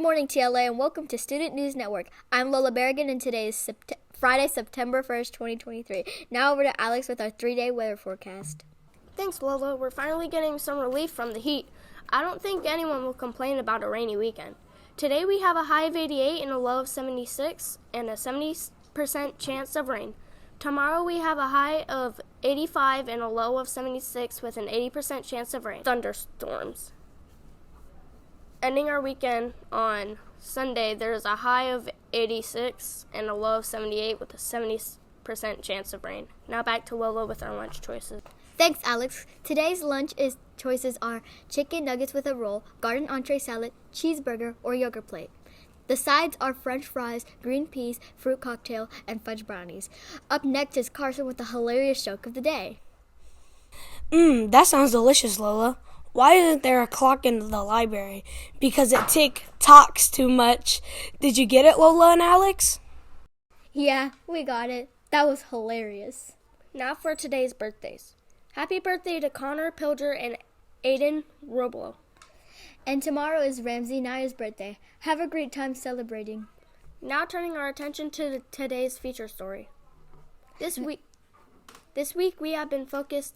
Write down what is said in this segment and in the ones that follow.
morning, TLA, and welcome to Student News Network. I'm Lola Berrigan, and today is Friday, September 1st, 2023. Now over to Alex with our 3-day weather forecast. Thanks, Lola. We're finally getting some relief from the heat. I don't think anyone will complain about a rainy weekend. Today we have a high of 88 and a low of 76 and a 70% chance of rain. Tomorrow we have a high of 85 and a low of 76 with an 80% chance of rain. Thunderstorms. Ending our weekend on Sunday, there is a high of 86 and a low of 78 with a 70% chance of rain. Now back to Lola with our lunch choices. Thanks, Alex. Today's lunch choices are chicken nuggets with a roll, garden entree salad, cheeseburger, or yogurt plate. The sides are French fries, green peas, fruit cocktail, and fudge brownies. Up next is Carson with the hilarious joke of the day. That sounds delicious, Lola. Why isn't there a clock in the library? Because it tick-tocks too much. Did you get it, Lola and Alex? Yeah, we got it. That was hilarious. Now for today's birthdays. Happy birthday to Connor Pilger and Aiden Roblo. And tomorrow is Ramsey Naya's birthday. Have a great time celebrating. Now turning our attention to today's feature story. This week we have been focused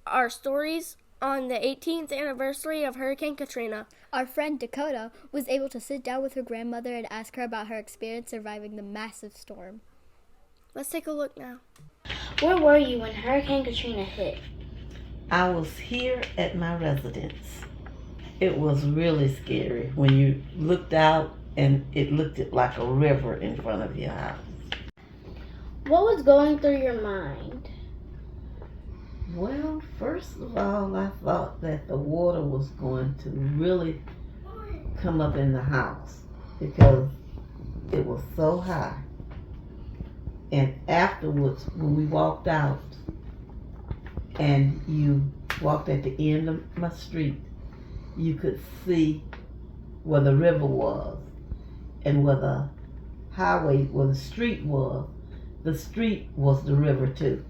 our stories on the 18th anniversary of Hurricane Katrina. Our friend Dakota was able to sit down with her grandmother and ask her about her experience surviving the massive storm. Let's take a look now. Where were you when Hurricane Katrina hit? I was here at my residence. It was really scary when you looked out and it looked like a river in front of your house. What was going through your mind? Well, first of all, I thought that the water was going to really come up in the house because it was so high. And afterwards, when we walked out and you walked at the end of my street, you could see where the river was and where the highway, where the street was. The street was the river too.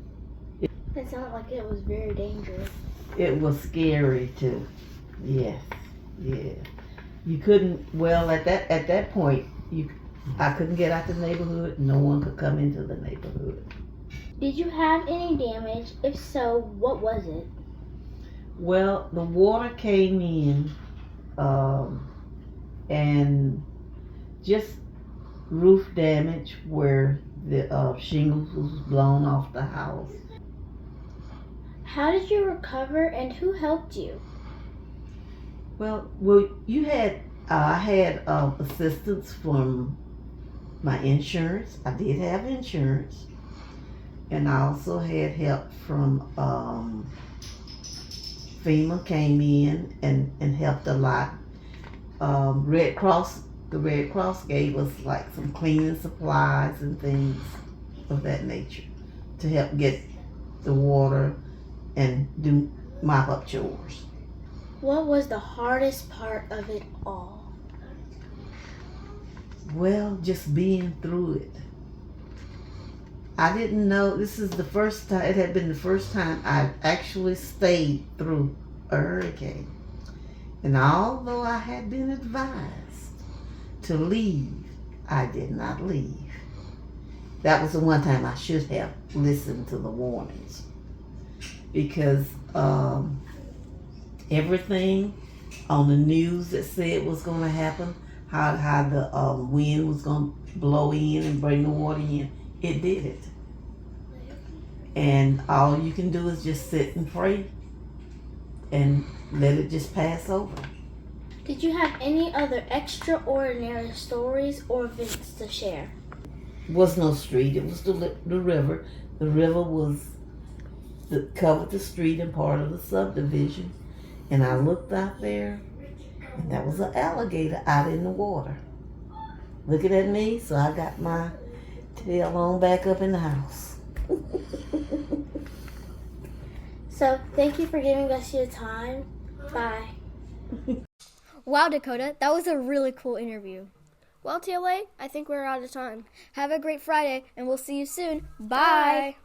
It sounded like it was very dangerous. It was scary too. Yes, yeah. You couldn't. Well, at that point, I couldn't get out the neighborhood. No one could come into the neighborhood. Did you have any damage? If so, what was it? Well, the water came in, and just roof damage where the shingles was blown off the house. How did you recover and who helped you? Well, I had assistance from my insurance. I did have insurance, and I also had help from FEMA came in and helped a lot. The Red Cross gave us like some cleaning supplies and things of that nature to help get the water and do mop up chores. What was the hardest part of it all? Well, just being through it. I didn't know, this is the first time, it had been the first time I've actually stayed through a hurricane. And although I had been advised to leave, I did not leave. That was the one time I should have listened to the warnings. Because everything on the news that said was going to happen, how the wind was going to blow in and bring the water in, it did it. And all you can do is just sit and pray and let it just pass over. Did you have any other extraordinary stories or events to share? It was no street, it was the river. The river covered the street and part of the subdivision. And I looked out there, and there was an alligator out in the water looking at me, so I got my tail on back up in the house. So, thank you for giving us your time. Bye. Wow, Dakota, that was a really cool interview. Well, TLA, I think we're out of time. Have a great Friday, and we'll see you soon. Bye.